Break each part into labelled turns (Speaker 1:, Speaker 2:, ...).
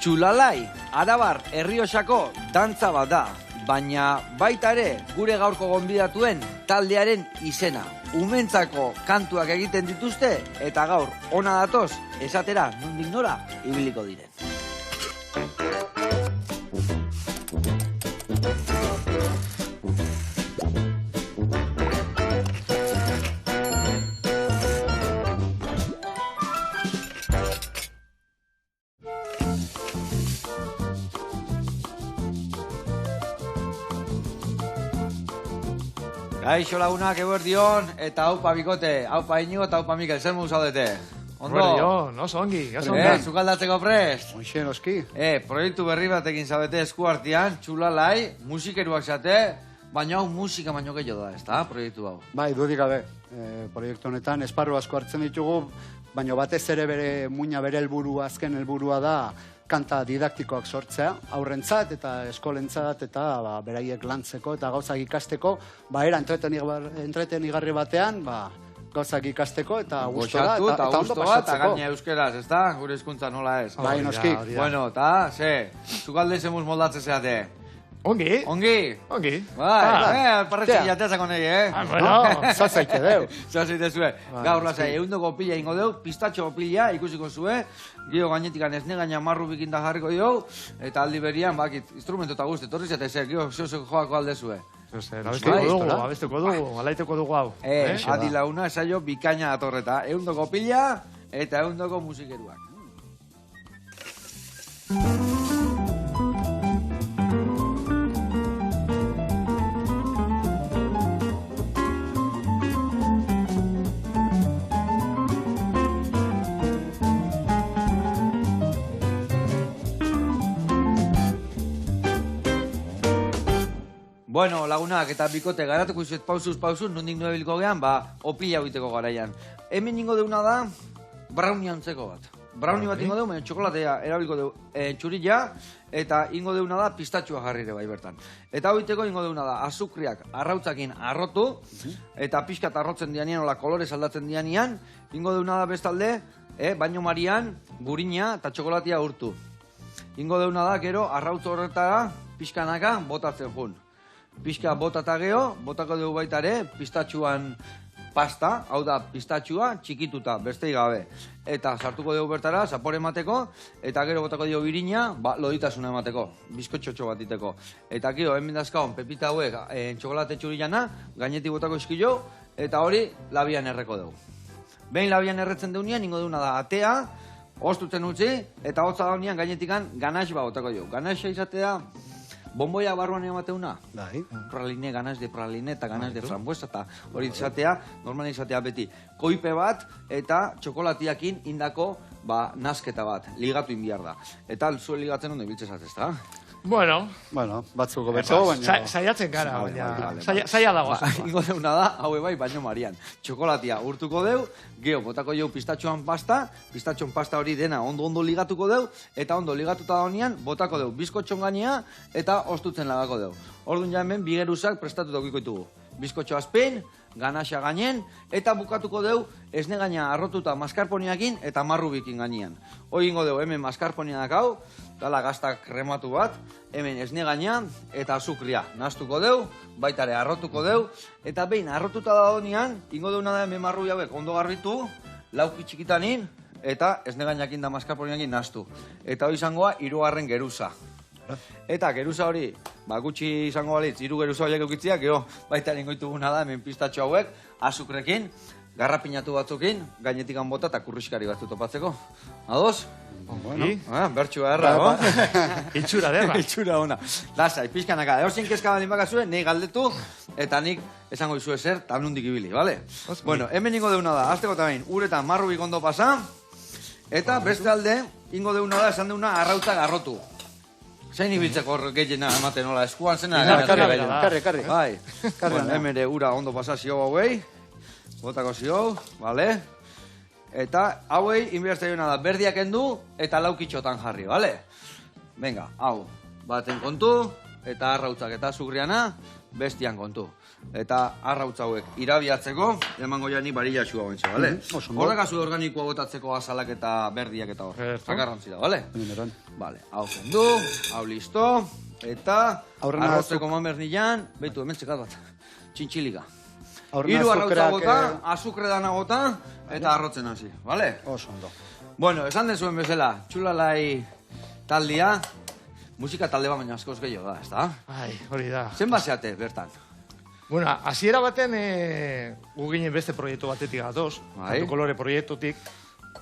Speaker 1: Txulalai, Arabar Errioxako dantza bat da, baina baita ere gure gaurko gonbidatuen taldearen izena. Umentzako kantuak egiten dituzte eta gaur ona datoz esatera nondik nora ibiliko diren. Gaixo lagunak eguerdion, eta haupa Bikote, haupa Iñigo eta haupa Mikel, zer zaudete?
Speaker 2: Ondo? Eguerdion, oso ongi, oso ongi.
Speaker 1: Zukaldatzeko prest?
Speaker 3: Oixen, oski.
Speaker 1: Proiektu berri batekin zabete esku artean, Txulalai, musikeruak zate, baina hau musika baino gehiago da, ez da, proiektu hau?
Speaker 3: Bai, dudik gabe, proiektu honetan esparru asko hartzen ditugu, baina batez ere bere muina bere helburua, azken helburua da, kanta didaktikoak sortzea, aurrentzat eta eskolentzat eta beraiek lantzeko eta gauzak ikasteko, era entretenigarri batean, gauzak ikasteko eta gustora eta ondo pasatzeko.
Speaker 1: Eta gaina euskeraz, ez da? Gure hizkuntza nola ez?
Speaker 3: Bai, noski.
Speaker 1: Bueno, eta, zukalde zemuz moldatze zeate.
Speaker 2: Ongi.
Speaker 1: Ongi?
Speaker 2: Ongi.
Speaker 1: Bai, parretxik jatezako nahi,
Speaker 3: Bueno, zazaite deu.
Speaker 1: Zazaite zue. Gaur lasai, eundoko pila ingo deu, pistatxo pila ikusiko zue, gio gainetikan esne gaina marru bikinda jarriko dio, eta aldi berian, bakit, instrumento eta guzti, torri zate zer, gio zeo joako alde zue.
Speaker 2: Abestuko dugu, alaiteko dugu hau.
Speaker 1: Adi launa, esaio, bikaina atorreta, eundoko pila eta eundoko musikeruak. Bueno, lagunak eta Bikote garatuko izuet pausuz, nondik noebiliko gehan, opila egiteko garaian. Hemen ingo deuna da, brownie antzeko bat. Brownie bat ingo deu, baina txokolatea erabiliko deu txurila, eta ingo deuna da pistatxua jarrire bai bertan. Eta hoiteko ingo deuna da, azukriak arrautzakin arrotu, eta pixkat arrotzen dianian, ola kolorez aldatzen dianian, ingo deuna da bestalde, baino marian, gurina eta txokolatea urtu. Ingo deuna da, gero, arrautz horretara, pixkanaka, botatzen jun. Pixka botata geho, botako dugu baita ere, pistatxuan pasta, hau da pistatxua txikituta, bestei gabe. Eta sartuko dugu bertara, zapore emateko, eta gero botako dugu birina, loditasuna emateko, bizkotxotxo bat iteko. Eta gero, hemen dazkaon, pepita hauek, txokolate txurilana, gainetik botako eskilo, eta hori labian erreko dugu. Behin labian erretzen deunean, ingo duguna da atea, ostutzen utzi, eta hotza daunean gainetikan ganax bat botako dugu. Ganaxa izatea, bomboia barruan emateuna?
Speaker 3: Bai.
Speaker 1: Praline, ganas de praline eta ganas de frambuesa eta hori izatea, normal izatea beti. Koipe bat eta txokolatiakin indako nasketa bat, ligatu inbiar da. Eta zuen ligatzen ondo ibiltzezat, ez da?
Speaker 2: Bueno,
Speaker 3: batzuko berto, baina...
Speaker 2: Saiatzen gara, baina... Saia dago.
Speaker 1: Ingo deuna da, haue bai, baino marian. Txokolatia urtuko deu, geho, botako jau pistatxoan pasta, pistatxoan pasta hori dena ondo ligatuko deu, eta ondo ligatuta daunean, botako deu bizkotxon gainea, eta ostutzen lagako deu. Orduan ja hemen, bigeruzak prestatu daukiko ditugu. Bizkotxo azpin, ganaxa gainen, eta bukatuko deu esne gaina arrotuta maskarponiakin eta marrubikin gainean. Hoi ingo deu hemen maskarponianak hau, dala gaztak krematu bat, hemen esne gaina eta azukria nastuko deu, baitare arrotuko deu, eta behin arrotuta da donean, ingo deuna da hemen marrubi hauek ondo garbitu, lauki txikitanin, eta esne gainakin da maskarponiakin nastu. Eta hoi izangoa, 3. geruza. Eta geruza hori, gutxi izango balitz, 3 geruza horiek eukitziak, gero baita lingoituguna da, hemen pistatxo hauek, azukrekin, garrapinatu batzukin, gainetikan bota eta kurriskari batzu topatzeko. Ados?
Speaker 3: Bueno.
Speaker 1: Bertxua erra, no?
Speaker 2: Itxura derra.
Speaker 1: Itxura ona. Lasai, pixkanaka, eosin kezka balin bakazue, nahi galdetu, eta nik esango izue zer, tabnundik ibili, bale? Bueno, hemen ingo deuna da, azteko eta behin, uretan marrubik ondo pasa, eta beste alde, ingo deuna da, esan deuna arrautzak arrotu. Zein ibiltzeko gehiena ematen nola, eskuan zena...
Speaker 3: Karri.
Speaker 1: Bai, hemen ura ondo pasa zio hauei, botako zio, bale? Eta hauei, inbierzte joan da, berdiak endu eta laukitxotan jarri, bale? Venga, hau, baten kontu, eta arrautzak eta azukriana bestian kontu. Eta arrautz hauek irabiatzeko, emango jani barillaxua gointxe, bale? Horrek azu organikoa botatzeko azalak eta berdiak eta hor. Zakarrantzi da, bale? Bale, hau kendu, hau listo, eta arrotzeko mamernilan, behitu, hemen txekat bat, txintxilika. Hiru arrautza gota, azukre dana gota, eta arrotzen hasi, bale?
Speaker 3: Oso ondo.
Speaker 1: Bueno, esan dezuen bezala, txulalai taldia, musika talde bat baina askoz gehiago da, ez da?
Speaker 2: Ai, hori da.
Speaker 1: Zen baseate, bertan?
Speaker 2: Bueno, hasiera baten gu ginen beste proiektu batetik gatoz, Kantu Kolore proiektutik,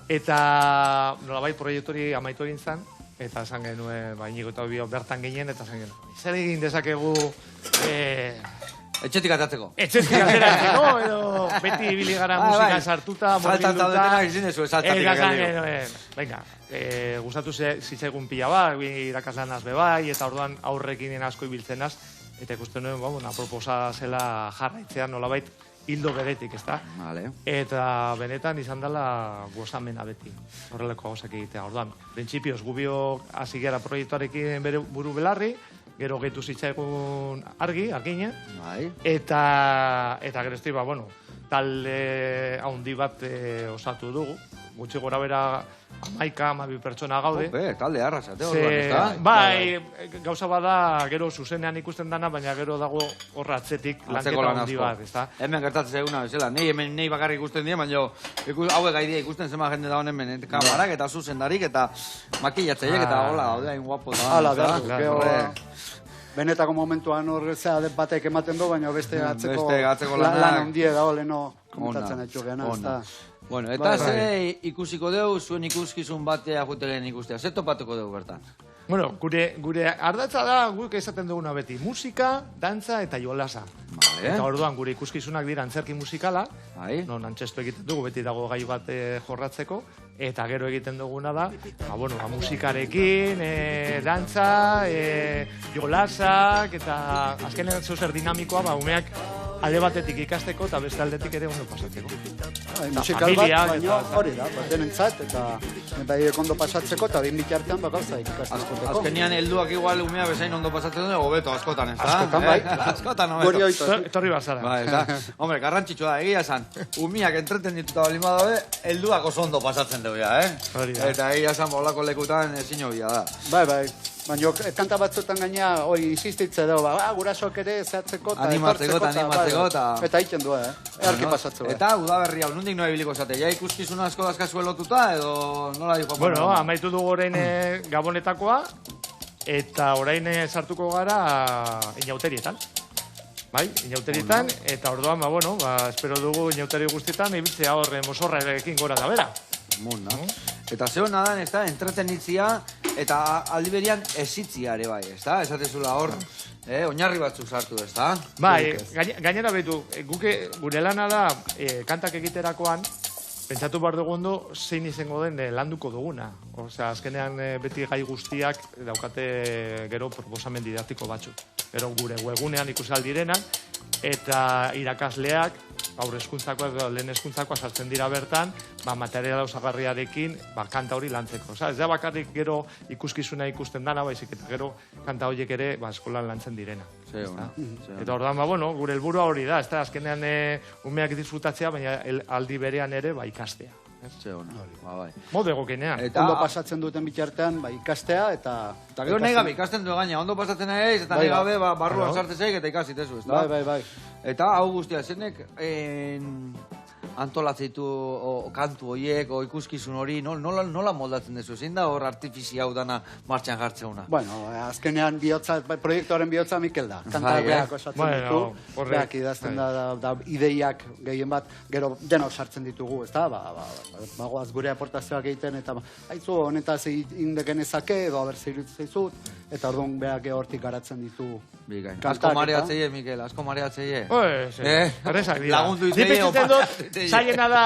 Speaker 2: eta nolabait proiektori amaitu egin zen, eta esan genuen, Inigo eta Bio bertan ginen, eta esan genuen, zer egin dezakegu...
Speaker 1: Etxetik atatzeko.
Speaker 2: Etxetik ateratzeko, edo beti ibili gara musika sartuta, mobilduta...
Speaker 1: Saltan zaudetenak izin dezu, saltatik agalio.
Speaker 2: Venga, gustatu zitzaigun pila bat, irakaslanaz bebai, eta orduan aurrekin asko ibiltzenaz, eta ikusten nuen, aproposa zela jarraitzea nolabait hildo beretik, ez da?
Speaker 1: Vale.
Speaker 2: Eta benetan izan dela gozamena beti, horreleko gauzak egitea. Orduan, printzipioz, gubiok hasi gara proiektuarekin bere buru belarri, gero gehitu zitzaigun argine, eta gero ezti, talde haundi bat osatu dugu, gutxi gora bera 11-12 pertsona gaude.
Speaker 1: Talde arrasate horrean, ez da?
Speaker 2: Bai, gauza bada gero zuzenean ikusten dana, baina gero dago horra atzetik lanketa haundi bat, ez da?
Speaker 1: Hemen gertatzen zaiguna, bezala, nei bakarrik ikusten dira, baina hauek gaidea ikusten zema jende da honen kamarak eta zuzendarik eta makillatzeiek eta hola daude hain guapo da.
Speaker 3: Hala, behar, benetako momentuan horrezea batek ematen du, baina beste atzeko lan handie dago leheno komentatzen etxo gana, ez da?
Speaker 1: Bueno, eta ze ikusiko deu, zuen ikuskizun batea jutelen ikustea, ze topatuko deu bertan?
Speaker 2: Bueno, gure ardatza da, guk esaten duguna beti, musika, dantza eta jolasa. Eta orduan, gure ikuskizunak dira antzerki musikala, non antxestu egiten dugu, beti dago gai bat jorratzeko, eta gero egiten duguna da, musikarekin, dantza, jolasak, eta azkenean zer dinamikoa, umeak alde batetik ikasteko eta beste aldetik ere ondo pasatzeko.
Speaker 3: Musikal bat, baina hori da, denentzat, eta ondo pasatzeko, eta bin bitartean gauza ikasteko.
Speaker 1: Azkenean helduak igual umea bezain ondo pasatzen duen, hobeto askotan, ez da?
Speaker 3: Askotan, bai.
Speaker 1: Askotan, hobeto.
Speaker 2: Etorri bazara.
Speaker 1: Hombre, garrantzitsua da, egia esan, umiak entreten dituta balin badabe, helduak oso ondo pasatzen dugu, Eta egia esan bolako lekutan ezin hobia da.
Speaker 3: Bai. Baina kanta batzutan gaina, insistitze dugu, gurasok ere zehatzeko eta
Speaker 1: animatzeko
Speaker 3: eta egiten du, earki pasatzeko.
Speaker 1: Eta udaberri hau, nondik noa ibiliko zate, ja ikuskizun asko dazkazue lotuta, edo nola diko?
Speaker 2: Bueno, amaitu dugu orain gabonetakoa, eta orain sartuko gara inauterietan. Bai, inauterietan, eta orduan, espero dugu inauteri guztietan, ibiltzea horre mosorrarekin gora da bera.
Speaker 1: Eta zeo nadan, ez da, entretenitzia, eta aldiberian ezitzia ere bai, ez da? Esatezula hor, oinarri batzuk sartu, ez da?
Speaker 2: Bai, gainera behitu, gure lana da, kantak egiterakoan, pentsatu behar dugundu, zein izango den landuko duguna. Osea, azkenean beti gai guztiak daukate gero proposamen didaktiko batzuk. Gero gure webgunean ikusaldirenak, eta irakasleak, gaur hezkuntzako edo lehen hezkuntzakoa sartzen dira bertan, materiala osagarriarekin kanta hori lantzeko. Ez da bakarrik gero ikuskizuna ikusten dana, baizik eta gero kanta horiek ere eskolan lantzen direna. Eta orduan, gure helburua hori da, ez da azkenean umeak disfrutatzea, baina aldi berean ere ikastea. Modu egokenean.
Speaker 3: Ondo pasatzen duten bitartean, ikastea eta...
Speaker 1: Eta gero nahi gabe ikasten du gaina, ondo pasatzen nahi eta nahi gabe barruan sartzezeik eta ikasitezu, ez da?
Speaker 3: Bai.
Speaker 1: Eta hau guztia, zenek antolatzeitu kantu horiek, ikuskizun hori, nola moldatzen dezu? Zein da hor artifizia hau dana martxan jartzeuna?
Speaker 3: Bueno, azkenean proiektuaren bihotza Mikel da. Kantak beak osatzen ditu, beak idazten da ideiak gehien bat, gero denok sartzen ditugu, ez da? Bagoaz gure aportazioak egiten, eta haizu honetaz indeken ezake, edo abertze iruditzen zaizut, eta orduan beak hortik garatzen ditu.
Speaker 1: Asko mareatzeie, Mikel, asko mareatzeie.
Speaker 2: Errezak dira.
Speaker 1: Lagundu izteie,
Speaker 2: zailena da,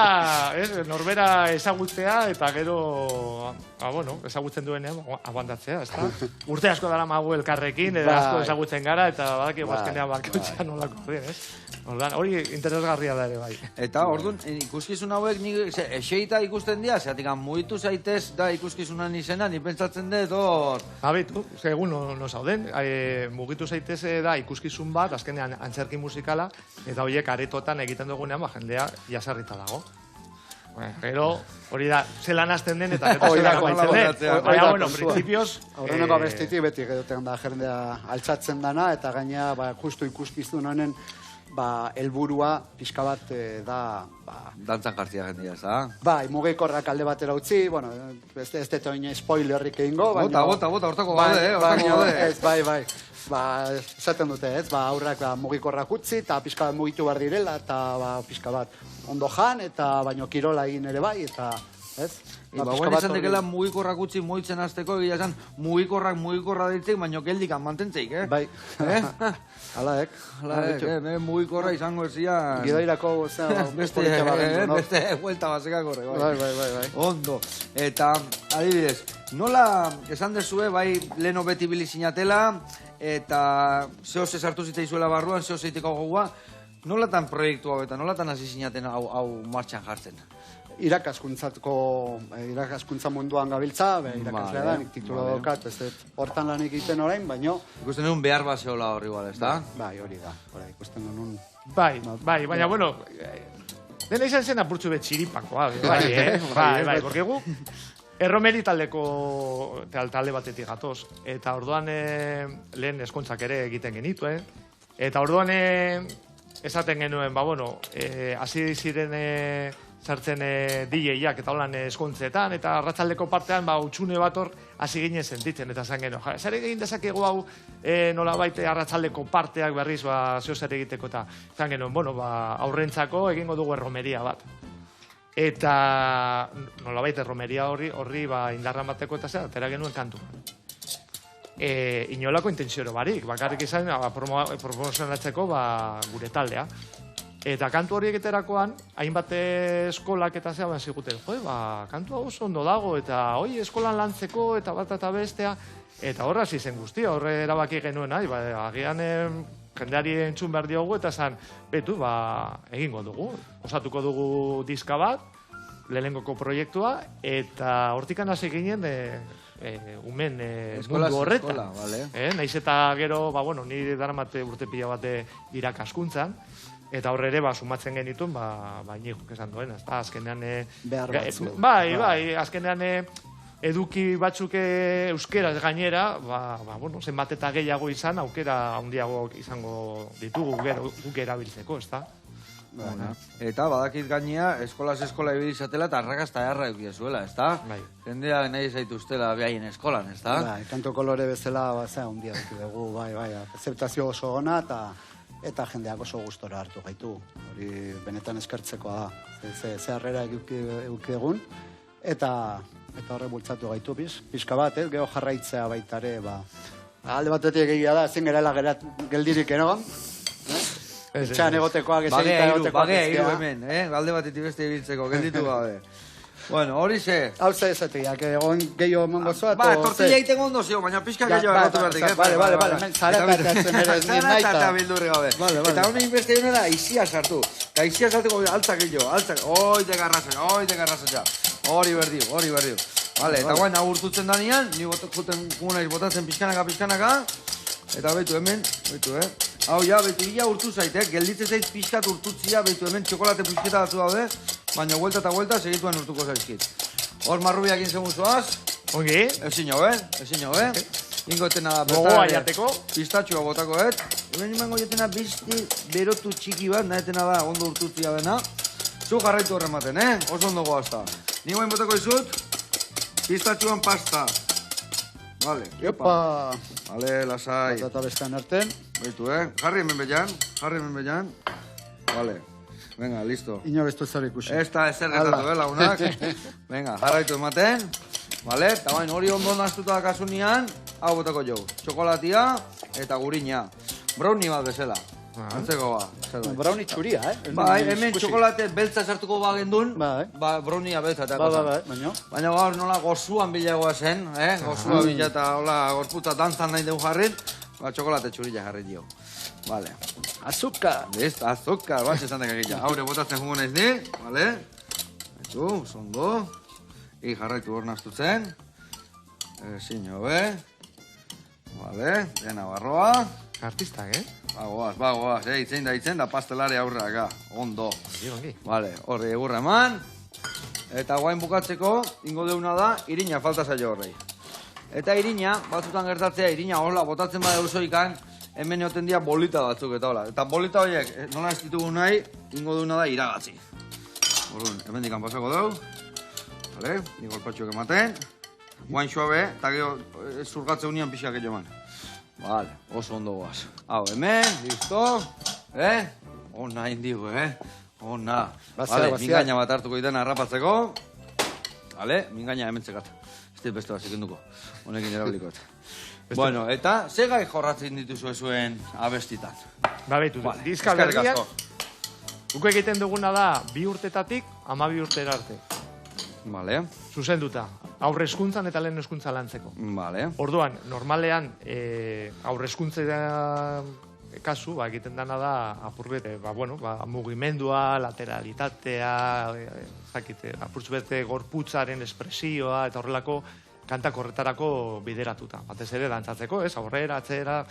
Speaker 2: norbera ezagutzea, eta gero bueno, ezagutzen duenean, aguantatzea, ez da? Urte asko dara magu elkarrekin, asko ezagutzen gara, eta badaki guazkenean bakoitzean nolako den, ez? Hori interesgarria da ere, bai.
Speaker 1: Eta, orduan, ikuskizun hauek, eseita ikusten dira, zeatik, mugitu zaitez da ikuskizunan izena, ni pentsatzen dut, hor...
Speaker 2: Abetu, egun no zauden, mugitu zaitez da ikuskizun bat, azkenean antzerki musikala, eta horiek aretotan egiten dugunean, jendea jasarrita dago. Gero, hori da, zelan azten den, eta zelan guaitzen den. Baina, bueno, principios...
Speaker 3: Aurreneko abestitik beti egoten da jendea altxatzen dana, eta gaina, justu ikuskizun honen, helburua pixka bat da...
Speaker 1: Dantzan jartzia jendia, ez da?
Speaker 3: Bai, mugikorrak alde batera utzi, bueno, ez dut oin spoilerrik egingo, baina...
Speaker 1: Bota, hortako gaude,
Speaker 3: Ez, bai. Esaten dute, ez, aurrak mugikorrak utzi, eta pixka bat mugitu behar direla, eta pixka bat ondo jan, eta baino kirola egin ere bai, eta... Ez?
Speaker 1: Guen izan dekela mugikorrak utzi moitzen azteko, egia esan mugikorra ditzek, baino geldikan mantentzeik, eh?
Speaker 3: Bai. Alaek.
Speaker 1: Mugikorra izango ezian...
Speaker 3: Gidoirako,
Speaker 1: beste vuelta baseka korre,
Speaker 3: bai.
Speaker 1: Ondo. Eta, adibidez, nola esan dezue, bai, leno beti bilizinatela, eta zehoz esartu ziteizuela barruan, zehoz eiteko gogoa, nolatan proiektu hau eta nolatan hasi zinaten hau martxan jartzen?
Speaker 3: Irakaskuntza munduan gabiltza, irakaslea da, nik titulo daukat, ez dut hortan lan egiten orain, baino...
Speaker 1: Ikusten duen behar baseola horri igual, ez da?
Speaker 3: Bai, hori da, ikusten duen...
Speaker 2: Bai, baina, bueno, dena izan zen apurtzu bet txiripakoa, bai, porque gu, erromeri taldeko talde batetik gatoz, eta orduan lehen eskontzak ere egiten genituen, eta orduan esaten genuen, hasi ziren... sartzen DJ-ak eta holan eskontzetan, eta arratsaldeko partean utxune bat hor hasi ginen sentitzen, eta zan geno. Zer egin dezakegu hau nolabait arratsaldeko parteak berriz zeo zer egiteko, eta zan geno, aurrentzako egingo dugu erromeria bat. Eta nolabait erromeria horri indarra bateko eta zer, atera genuen kantu. Inolako intentsioro barik, bakarrik izan promozionatzeko gure taldea. Eta kantu horiek eterakoan, hainbat eskolak eta zean ziguten, kantu hau oso ondo dago, eta eskolan lantzeko, eta bat eta bestea, eta horra hasi zen guztia, horre erabaki genuen, agian jendeari entzun behar diogu, eta zan, betu, egingo dugu, osatuko dugu diska bat, lehenengoko proiektua, eta hortikan hasi ginen, umen mundu horretan. Naiz eta gero, nire daramate urte pila bate irakaskuntzan, eta horre ere, sumatzen genituen, nijok esan duen, ez da, azkenean...
Speaker 3: Behar batzu.
Speaker 2: Bai, azkenean eduki batzuk euskeraz gainera, zenbat eta gehiago izan, aukera handiago izango ditugu guk erabiltzeko, ez da?
Speaker 1: Eta badakit gainea, eskolaz eskola ibilizatela eta arrakazta jarra eukiezuela, ez da? Jendea nahi zaituztela behaien eskolan, ez da?
Speaker 3: Kanto kolore bezala, handia dugu, bai, aceptazio oso ona, eta jendeak oso gustora hartu gaitu. Hori benetan eskertzekoa da. Ze harrera eduki egun, eta horre bultzatu gaitu pixka bat, gero jarraitzea baitare, alde batetik egia da, ezin gerela geldirik egon. Etxean egotekoak, esegita egotekoak.
Speaker 1: Bagea hiru hemen, alde batetik beste ibiltzeko, gelditu gabe. Bueno, hori ze.
Speaker 3: Hau ze ezateak, egon gehiago emango zoat.
Speaker 1: Tortilla egiten ondo zio, baina pixka gehiago erratu behar.
Speaker 3: Bale, zaratatzen ere naita.
Speaker 1: Zarata bildurri gabe. Eta honen beste egin da, izia sartu. Eta izia sartuko altzak gehiago, altzak. Oite garrasetxa. Hori berdiu. Vale, eta guain agurtutzen danean, ni juten kumunaiz botatzen pixkanaka. Eta betu hemen, Hau betu ia urtu zait, gelditzen zait pixkat urtutzia, betu hemen txokolate pixketa batzu daude, baina vuelta eta vuelta segituen urtuko zaizkit. Hor marrubiak insegun zoaz.
Speaker 2: Ongi?
Speaker 1: Ezin jau, Ingotena
Speaker 2: gogoa jateko.
Speaker 1: Pistatxua botako, Hemen imango jatena bizti berotu txiki bat, nahetena da ondo urtutzia dena. Zu jarraitu horren maten, Oso ondo goazta. Ni guain botako izut, pistatxuan pasta. Vale.
Speaker 3: Opa.
Speaker 1: Vale, lasai.
Speaker 3: Eta bestean arten.
Speaker 1: Baitu, Jarri hemen behan. Vale. Venga, listo.
Speaker 3: Ino bestu zer ikusi.
Speaker 1: Ez da ezer gertatu, lagunak. Venga, jarraitu ematen. Vale, eta bain hori ondo naztuta dakasunean, hau botako jo. Txokolatia eta gurina. Brownie bat bezala. Antzeko
Speaker 3: Brownie txuria,
Speaker 1: Bai, hemen txokolate beltza sartuko bagendun,
Speaker 3: Bai.
Speaker 1: brownia beltza eta
Speaker 3: Bai,
Speaker 1: Baina gaur nola gozuan bilagoa zen, gozua bila eta hola gorputza dantzan nahi dugu jarri, txokolate txurila jarri dio. Vale.
Speaker 3: Azúcar.
Speaker 1: Listo, azúcar, bat esan dekakila. Haure, botatzen jungo naiz ni, vale? Haitu, zondo. Jarraitu hor naztutzen. Ezin hobe. Vale, dena barroa.
Speaker 2: Artistak,
Speaker 1: Bagoaz, itzen da pastelare aurreaka, ondo.
Speaker 2: Ongi.
Speaker 1: Vale, horri egurra eman. Eta guain bukatzeko, ingo deuna da, irina falta zaio horrei. Eta irina, batzutan gertatzea, irina hola, botatzen bada eusoikan, hemen egoten dira bolita batzuk eta hola. Eta bolita horiek, nola ez ditugu nahi, ingo deuna da iragatzi. Orduan, hemen dikan pasako dugu. Vale, ni golpatxuak ematen. Guain suabe, eta gero zurgatze unian pixak eman. Vale, oso ondo goaz. Hau, hemen, listo. Ona indigo, Ona. Vale, mingaina bat hartuko ditan harrapatzeko. Vale, mingaina hemen tzekat. Ez dit beste bat zikenduko. Honekin erabiliko. Bueno, eta ze gai jorratzen dituzu zuen abestitan?
Speaker 2: Ba, behitu, dizka berriak. Guk egiten duguna da 2 urtetatik 12 urtera arte.
Speaker 1: Vale.
Speaker 2: Zuzenduta. Aurre hezkuntzan eta lehen hezkuntza lantzeko.
Speaker 1: Vale.
Speaker 2: Orduan, normalean, aurre hezkuntzea kasu, egiten dana da, apurbete, mugimendua, lateralitatea, apurbete gorputzaren espresioa, eta horrelako kantak horretarako bideratuta. Batez ere, dantzatzeko, aurrera, atzera,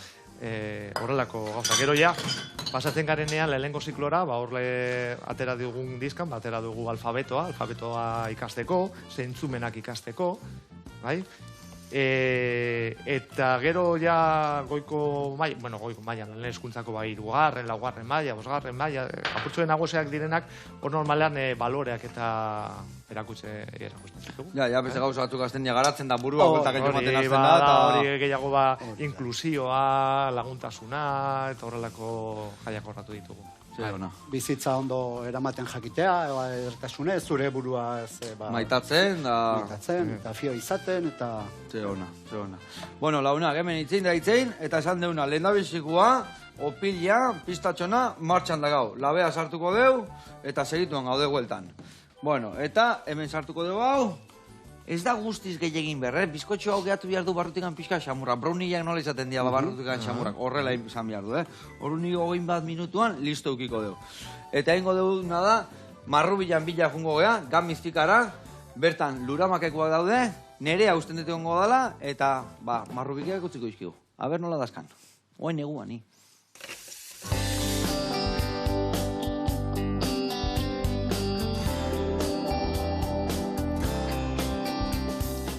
Speaker 2: horrelako gauza. Gero ja, pasatzen garenean lehenengo ziklora, horre atera dugun dizkan, atera dugu alfabetoa ikasteko, zentzumenak ikasteko, bai? Eta gero ja goiko maila, lehen hezkuntzako 3., 4. maila, 5. maila, apurtzuen nagusiak direnak, hor normalean baloreak eta erakusten ditugu.
Speaker 1: Ja, beste gauza batzuk azten garatzen da burua, bueltak ematen azten da.
Speaker 2: Hori gehiago inklusioa, laguntasuna, eta horrelako jaiak horratu ditugu.
Speaker 3: Bizitza ondo eramaten jakitea, ertasunez, zure buruaz
Speaker 1: maitatzen,
Speaker 3: eta fio izaten, eta...
Speaker 1: Ze ona. Bueno, launak, hemen itzein da itzein, eta esan deuna, lehen da bizikua, opila, pistatxona, martxan da gau. Labea sartuko deu, eta segituan gaude gueltan. Bueno, eta hemen sartuko deu hau, ez da guztiz gehiagin berre, bizkotxo hau gehatu behar du barrutikan pixka xamurra. Browniak nola izaten dira barrutikan xamurrak, horrela izan behar du, Horru nio 20 minutuan, listo eukiko dugu. Eta ingo dugu da, marrubilan bila jungo gea, gamiztikara, bertan luramakekoak daude, nerea usten dut egongo dela, eta marrubikiak utziko izkigu. Aber nola dazkan. Oen eguan, ni.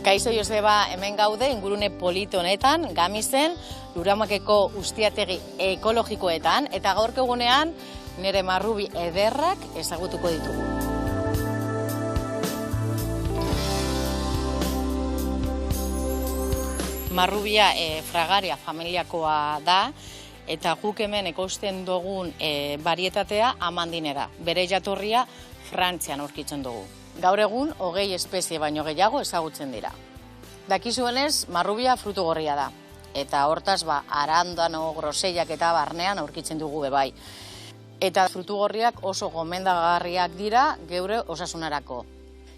Speaker 4: Kaixo Joseba, hemen gaude ingurune polito honetan, Gamizen, Luramakeko ustiategi ekologikoetan, eta gaurko egunean nire marrubi ederrak ezagutuko ditugu. Marrubia fragaria familiakoa da, eta guk hemen ekoizten dugun barietatea amandinera. Bere jatorria Frantzian aurkitzen dugu. Gaur egun, 20 espezie baino gehiago ezagutzen dira. Dakizuenez, marrubia frutu gorria da. Eta hortaz, arandano, groseiak eta barnean aurkitzen dugu bebai. Eta frutu gorriak oso gomendagarriak dira geure osasunarako.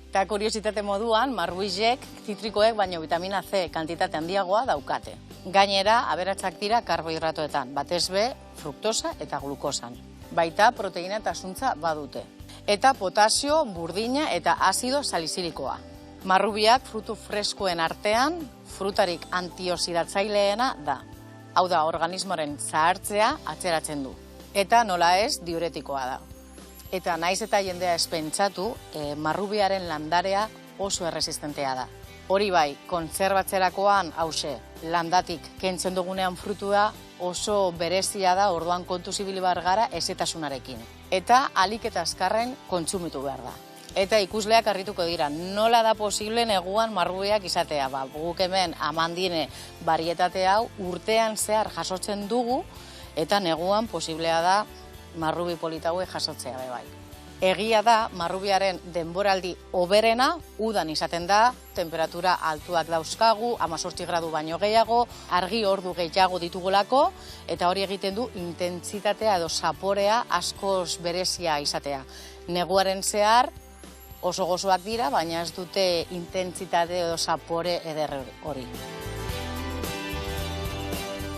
Speaker 4: Eta kuriositate moduan, marruizek, zitrikoek baino vitamina C kantitate handiagoa daukate. Gainera, aberatsak dira karbohidratoetan, batez be, fruktosa eta glukosan. Baita proteina eta zuntza badute. Eta potasio, burdina eta azido salizilikoa. Marrubiak frutu freskoen artean, frutarik antioxidatzaileena da. Hau da, organismoaren zahartzea atzeratzen du. Eta nola ez, diuretikoa da. Eta naiz eta jendea espentsatu, marrubiaren landarea oso erresistentea da. Hori bai, kontserbatzerakoan, hause, landatik kentzen dugunean frutua oso berezia da, orduan kontu zibilibar gara ezetasunarekin. Eta alik eta azkarren kontsumitu behar da. Eta ikusleak harrituko dira, nola da posible neguan marrubiak izatea. Guk hemen amandine barietate hau urtean zehar jasotzen dugu, eta neguan posiblea da marrubi politaue jasotzea bebai. Egia da, marrubiaren denboraldi oberena, udan izaten da, temperatura altuak dauzkagu, 18 gradu baino gehiago, argi ordu gehiago ditugulako, eta hori egiten du intentsitatea edo zaporea askoz berezia izatea. Neguaren zehar oso gozoak dira, baina ez dute intentsitate edo zapore eder hori.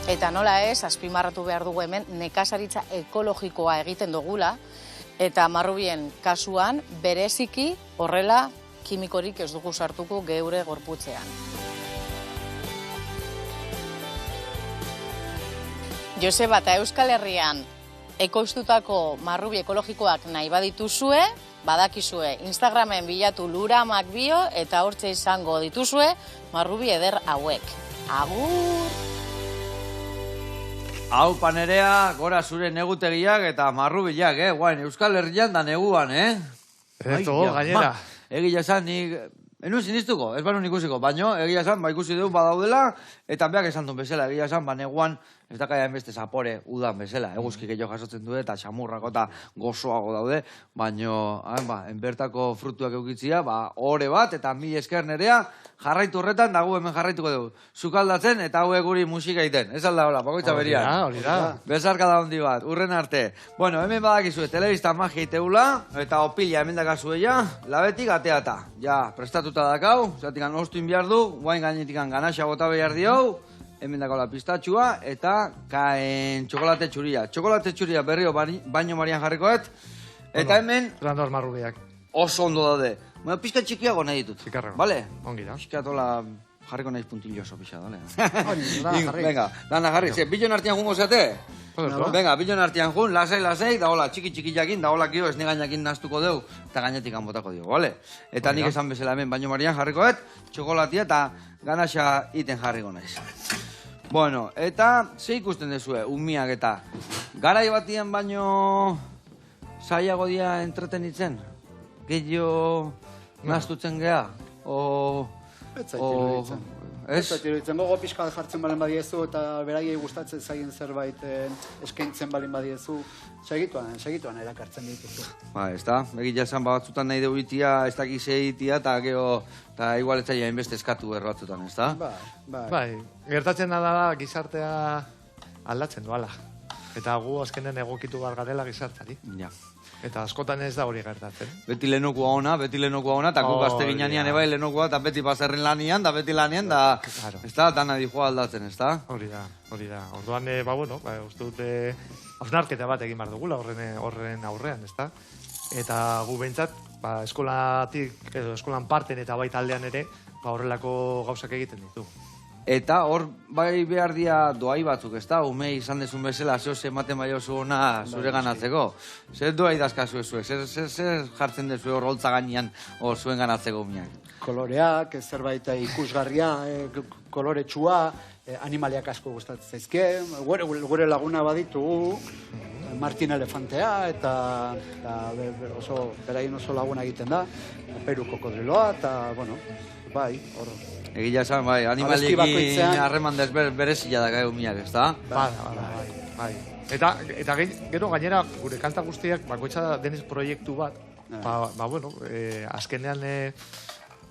Speaker 4: Eta nola ez, azpimarratu behar dugu hemen, nekazaritza ekologikoa egiten dugula, eta marrubien kasuan bereziki horrela kimikorik ez dugu sartuko geure gorputzean. Joseba, eta Euskal Herrian ekoiztutako marrubi ekologikoak nahi badituzue, badakizue Instagramen bilatu Luramak bio eta hortxe izango dituzue marrubi eder hauek. Agur!
Speaker 1: Hau panerea, gora zure negutegiak eta marrubilak, guain, Euskal Herrian da neguan,
Speaker 2: Eto, gainera.
Speaker 1: Egia esan, nik, enun sinistuko, ez banu ikusiko, baino, egia esan, ikusi dugu badaudela, eta beak esan duen bezala, egia esan, neguan, ez da kaia enbeste zapore udan bezala, eguzki gehiago jasotzen du eta xamurrako eta gozoago daude, baino, enbertako frutuak eukitzia, ore bat, eta mi esker nerea, jarraitu horretan, da gu hemen jarraituko dugu. Zukaldatzen eta hauek guri musika egiten. Ez alda hola, bakoitza berian.
Speaker 2: Hori da.
Speaker 1: Bezarka da hondi bat, urren arte. Bueno, hemen badakizue, telebista magia iteula, eta opila hemen dakazue ja, labetik ateata. Ja, prestatuta dakau, zatikan ostuin behar du, guain gainetikan ganaxa bota behar diau, hemen dakola pistatxua, eta kaen txokolate txuria. Txokolate txuria berrio baino marian jarrikoet, eta hemen
Speaker 2: Landor marrubiak.
Speaker 1: oso ondo daude. Bueno, pizka txikiago nahi ditut.
Speaker 2: Zikarrego.
Speaker 1: Vale?
Speaker 2: Ongi da.
Speaker 1: Pizka tola jarriko naiz puntilloso pixa, dale?
Speaker 3: Dana jarri.
Speaker 1: Venga, dana jarri. Ze, bilon artian jungo zeate? Venga, bilon artian jun, lasai, da hola, txiki jakin, da hola kio, ez negainakin naztuko deu, eta gainetik botako dio, vale? Eta nik esan bezala hemen baino marian jarrikoet, txokolatia eta ganaxa iten jarriko naiz. Bueno, eta ze ikusten dezue, umiak eta garai batian baino zailago dia entretenitzen? Gehiago naztutzen geha?
Speaker 3: Ez zait iruditzen. Ez zait iruditzen. Gogo pixka jartzen balen badiezu eta beraiei gustatzen zaien zerbait eskaintzen balen badiezu. Segituan erakartzen dituzu.
Speaker 1: Ez da, egia esan batzutan nahi dugu itia, ez dakiz egitia, eta gero, eta igual ez zaila inbeste eskatu batzutan, ez da?
Speaker 2: Bai, gertatzen da gizartea aldatzen duala. Eta gu azkenen egokitu behar garela gizartari.
Speaker 1: Ja.
Speaker 2: Eta askotan ez da hori gertatzen.
Speaker 1: Beti lehenokua ona, eta guk gazte ginean ebai lehenokua, eta beti bazerren lanian, da beti lanian, da, ez da, dana dijoa aldatzen, ez da?
Speaker 2: Hori da. Orduan, uste dute, hausnarketa bat egin behar dugula horren aurrean, ez da? Eta gu behintzat, eskolatik, edo eskolan parten eta baita aldean ere, horrelako gauzak egiten ditu.
Speaker 1: Eta hor bai behar dia doai batzuk, ez da? Ume izan dezun bezala, zeo ematen bai oso ona zure ganatzeko. Zer doai dazkazu zuek? Zer jartzen dezu hor holtza gainean hor zuen ganatzeko umeak?
Speaker 3: Koloreak, zerbait ikusgarria, koloretsua, animaliak asko gustatzen zaizkie. Gure laguna baditugu, Martin Elefantea, eta beraien oso laguna egiten da, Peru kokodriloa, eta, bai, hor...
Speaker 1: Egia esan, bai, animaliekin harreman berezila da gai umiak, ez da?
Speaker 2: Bai. Eta gero gainera, gure kanta guztiak, bakoitza denez proiektu bat, azkenean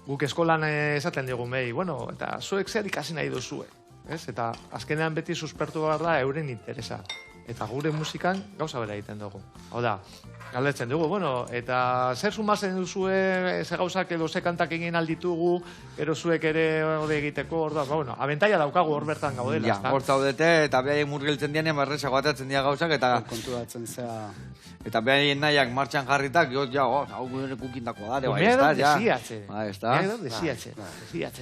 Speaker 2: guk eskolan esaten digu mei, eta zuek zer ikasi nahi duzue, ez? Eta azkenean beti suspertu behar da euren interesa. Eta gure musikan gauza bera egiten dugu. Hau da, galdetzen dugu, eta zer sumazen duzue, ze gauzak edo ze kantak egin alditugu, ero zuek ere hori egiteko, orduan, abentaia daukagu hor bertan gaudela.
Speaker 1: Ja, hor zaudete, eta behaien murgiltzen dianean, barrezago atatzen dira gauzak, eta...
Speaker 3: Konturatzen zea...
Speaker 1: Eta behaien nahiak martxan jarritak, hau gure kukindako da, bai, ez da?
Speaker 2: Desiatzen.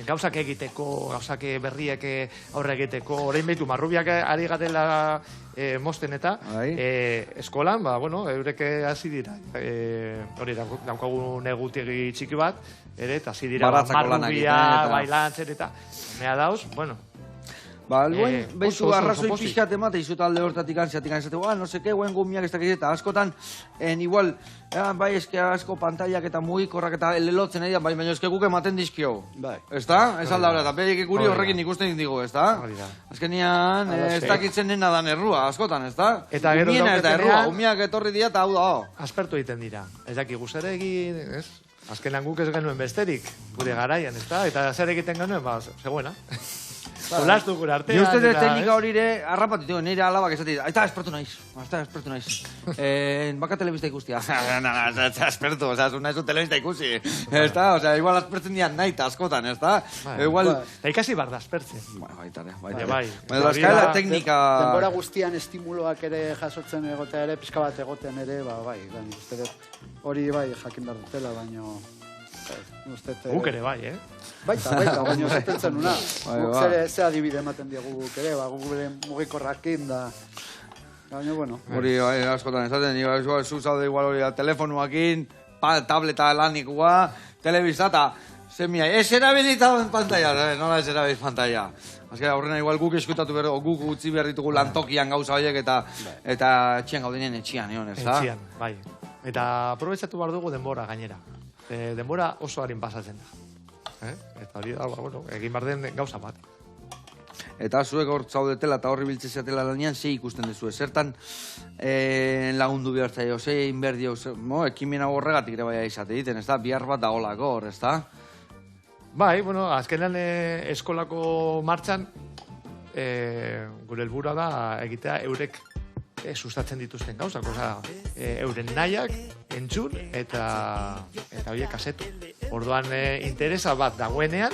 Speaker 2: Gauzak egiteko, gauzak berriak aurre egiteko, orain behitu marrubiak ari gatela mosten eta eskolan, eurek hasi dira. Hori, daukagu negutegi txiki bat, eta hasi dira marrubia, bailantzen eta mea dauz,
Speaker 1: Ba, luen, behitu
Speaker 2: oso
Speaker 1: arrazoi
Speaker 2: pozik.
Speaker 1: pixkat emate izuta alde hortatik anziatik anziatik, no seke, guen gumiak ez dakit, eta askotan, igual, bai eske asko pantaiak eta mugikorrak eta lelotzen edo, bai, baina eske guk ematen dizkio.
Speaker 3: Bai.
Speaker 1: Ezta? Ez alda hori, eta behik guri
Speaker 2: Hori da.
Speaker 1: horrekin ikusten digu, ezta?
Speaker 2: Hori da.
Speaker 1: Azkenian, ez dakitzen nena dan errua, askotan, ezta?
Speaker 2: Eta gero
Speaker 1: Gumiena ez da
Speaker 2: daukatenean-
Speaker 1: errua, gumiak etorri dira eta hau da, hau.
Speaker 2: Aspertu egiten dira. Ez dakigu zer egin, ez? Azkenan guk ez genuen besterik, gure garaian, ez da? Eta zer egiten genuen, ba, zegoena. Jolastu gure artean.
Speaker 1: Ni uste dut
Speaker 2: eta,
Speaker 1: teknika
Speaker 2: ez?
Speaker 1: hori ere, harrapatu ditu, nire alabak esatik, aita espertu naiz, baka telebista ikustia. Espertu, oza, zu nahizu telebista ikusi, ez da? Oza, igual aspertzen dian nahi eta askotan, ez da?
Speaker 2: Bai.
Speaker 1: Igual...
Speaker 2: Eta ikasi bar da, aspertzen.
Speaker 1: Baitare,
Speaker 2: Bai.
Speaker 1: Baina da, eskaila teknika...
Speaker 3: Denbora guztian estimuloak ere jasotzen egotea ere, pixka bat egoten ere, bai, uste dut, hori bai jakin behar dutela, baino...
Speaker 2: Guk ere bai,
Speaker 3: Baita, baina zatentzen una.
Speaker 1: Bai,
Speaker 3: Guk
Speaker 1: ba.
Speaker 3: ze adibide ematen diegu guk ere, guk bere mugikorrakin da... Baina, bueno.
Speaker 1: Hori, askotan, esaten, zu zaude igual hori, telefonuakin, tableta lanikoa, telebista, eta semia, ez erabilita en pantalla, nola ez erabilit pantalla. Azkera, horrena igual guk eskutatu behar, guk utzi behar ditugu lantokian gauza horiek, eta etxian gaudenen etxian, egon, ez da?
Speaker 2: Etxian, bai. Eta aprobetsatu behar dugu denbora gainera. Denbora oso harin pasatzen da. Eta hori da, bueno, egin behar den gauza bat.
Speaker 1: Eta zuek hor zaudetela eta horri biltzeziatela lanian, ze ikusten duzu, zertan lagundu behar zaio, ze inberdio, ekimena horregatik ere bai izate egiten, ez da? Bihar bat dagoelako hor, ez da?
Speaker 2: Bai, bueno, azkenean eskolako martxan, gure helburua da egitea eurek sustatzen dituzten gauzak, euren nahiak, entzun, eta horiek asetu. Orduan, interesa bat dagoenean,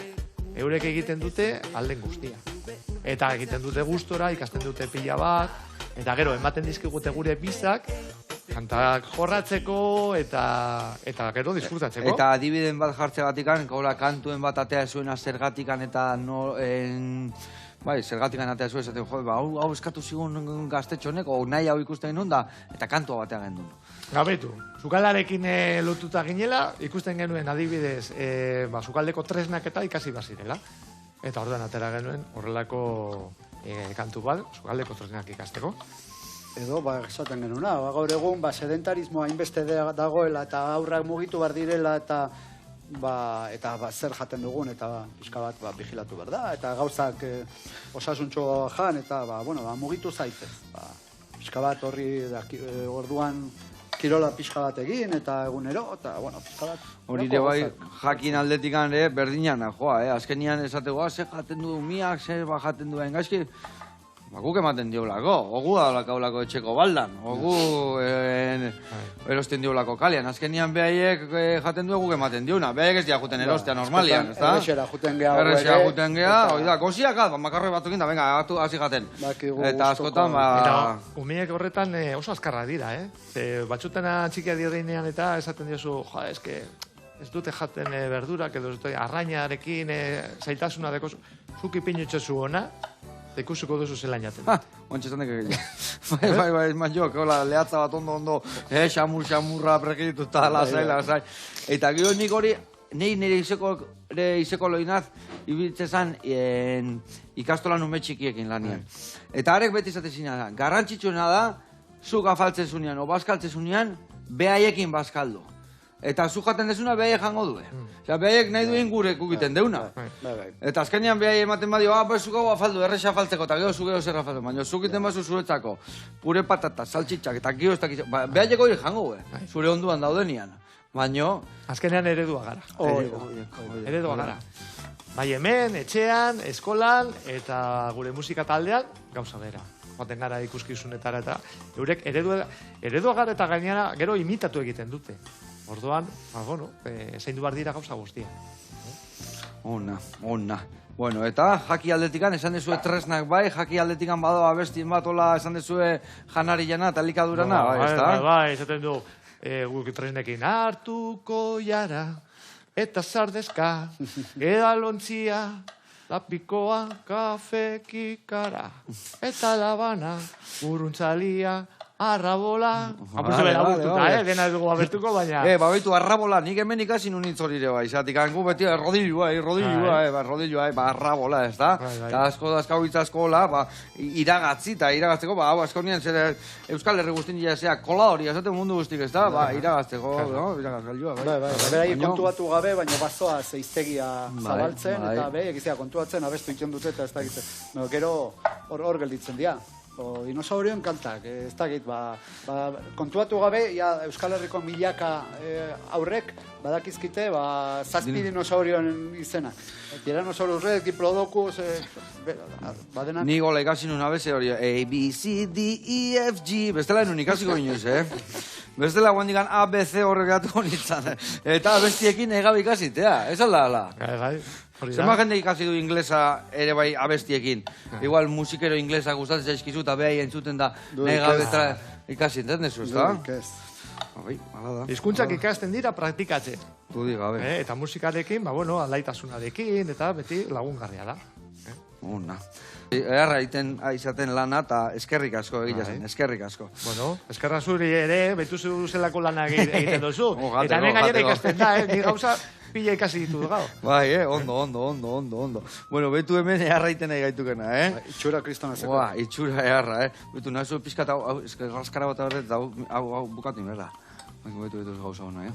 Speaker 2: eurek egiten dute alden guztia. Eta egiten dute gustora, ikasten dute pila bat, eta gero, ematen dizkigute gure bizak, kantak jorratzeko, eta gero disfrutatzeko.
Speaker 1: Eta adibiden bat jartzeagatikan, kantuen bat atea zuena zergatikan eta bai, zergatikan atea zuen, esaten, hau eskatu zigun gaztetxonek, o nahi hau ikusten genuen da, eta kantua batea gendun.
Speaker 2: Gabetu, sukalarekin lotuta ginela, ikusten genuen adibidez, sukaldeko tresnak eta ikasi bazirela. Eta orduan atera genuen horrelako kantu bat, sukaldeko tresnak ikasteko.
Speaker 3: Edo, esaten genuna, gaur egun, sedentarismoa hainbeste dagoela, eta aurrak mugitu behar direla, eta zer jaten dugun, eta pixka bat vigilatu behar da, eta gauzak osasuntxo jan, eta mugitu zaitez. Pixka bat horri, orduan kirola pixka bat egin, eta egunero, eta pixka bat...
Speaker 1: Hori ere bai, jakin aldetikan berdinan, azkenian esateko, ze jaten du miak, ze jaten duen gaizki, guk ematen diolako, ogu daulako etxeko baldan, ogu erosten diolako kalian. Azkenian behaiek jaten du guk ematen diuna, behaiek ez diakuten erostea normalian, ez da?
Speaker 3: Errexera juten geha.
Speaker 1: Errexera juten geha, hori da, goziak bat, makarroi batzukin da, venga, hasi jaten. Eta askotan,
Speaker 2: Eta umiek horretan oso azkarra dira, Batxutena txikia direinean eta esaten diozu, eske, ez dute jaten berdurak, edo ez dute arrainarekin zailtasuna deko, zuk ipinu itxezu ona, ikusiko duzu zelan jaten.
Speaker 1: Ontsa esan deke gehiago. Bai, eman jok, lehatza bat ondo, xamurra prekiditu eta lasai. Eta gero nik hori, nire izeko loinaz, ibiltzezan ikastolan ume txikiekin lanian. Eta harek beti zatezinan da, garrantzitsuena da, zuk afaltzen zunean, o bazkaltzen zunean, behaiekin bazkaldu. Eta zu jaten dezuna behaiek jango due. Osea, behaiek nahi duen gure kukiten deuna. Eta azkenean behaiek ematen badio, zuk hau afaldu, errexa afaltzeko, eta gero zu gero zer afaldu. Baina zuk iten bazu zuretzako, pure patata, saltxitxak, eta gero ez dakitzen. Behaiek hori jango gue, zure onduan daudenian. Baina...
Speaker 2: Azkenean eredua gara. Eredua gara. Bai hemen, etxean, eskolan, eta gure musika taldean, gauza bera. Joaten gara ikuskizunetara eta eurek eredua gara eta gainera gero imitatu egiten dute. Orduan, zaindu behar dira gauza guztia.
Speaker 1: Ona. Bueno, eta jaki aldetikan esan dezue tresnak bai, jaki aldetikan badoa bestien bat ola esan dezue janari jana eta likadurana, bai, ez da?
Speaker 2: Bai, esaten du, guk tresnekin hartuko jara, eta zardezka, edalontzia, lapikoa, kafe kikara, eta labana, uruntzalia, arrabola. Apurtzu
Speaker 1: Vale,
Speaker 2: bera
Speaker 1: vale,
Speaker 2: burtuta,
Speaker 1: vale.
Speaker 2: dena dugu abertuko, baina...
Speaker 1: Baitu, arrabola, nik hemen ikasi nun itzorire bai, zatik, hango beti rodilua, arrabola, ez da?
Speaker 2: Bai.
Speaker 1: Eta asko itzaskola, iragatzi, eta iragatzeko, hau askonien, zer Euskal Herri guztin jazea, kola hori, esaten mundu guztik, ez da? Iragatzeko, no? Iragazgailua, bai.
Speaker 3: Berai kontuatu gabe, baina bazoa zeiztegia zabaltzen,
Speaker 1: bai.
Speaker 3: eta egizia kontuatzen, abestu iten dute, eta ez dakit. No, gero hor gelditzen dira. Dinosaurioen kantak, ez dakit, kontuatu gabe, Euskal Herriko milaka aurrek, badakizkite, zazpi dinosaurioen izena. Tyrannosaurus Rex, Diplodocus, badenak...
Speaker 1: Ni gola ikasi nun abeze hori, A, B, C, D, E, F, G, bestela nun ikasiko inoiz, Bestela guandikan A, B, C horrek gatu nintzen, eta abestiekin egabe ikasitea, ez alda ala.
Speaker 2: Bai, hori da.
Speaker 1: Zema jende ikasi du inglesa ere bai abestiekin. Igual musikero inglesa gustatzen zaizkizu eta behai entzuten da negabetra ikasi, entendezu, ez da? Bai, hala da.
Speaker 2: Hizkuntzak ikasten dira praktikatzen.
Speaker 1: Tu digabe.
Speaker 2: Eta musikarekin, alaitasunarekin, eta beti lagungarria da.
Speaker 1: Ona. Eharra izaten lana eta eskerrik asko egia zen, eskerrik asko.
Speaker 2: Bueno, eskerra zuri ere, betu zelako lana egiten duzu.
Speaker 1: Gateko,
Speaker 2: Eta hemen gainera
Speaker 1: gateko.
Speaker 2: ikasten da, ni gauza pila ikasi ditu gau.
Speaker 1: Bai, ondo. Bueno, betu hemen eharra iten nahi gaitukena,
Speaker 3: Itxura kristonazeko.
Speaker 1: Itxura eharra, Betu, nahizu pizkat hau, raskara bat horret, hau bukatu inberda. Betu gauza hona,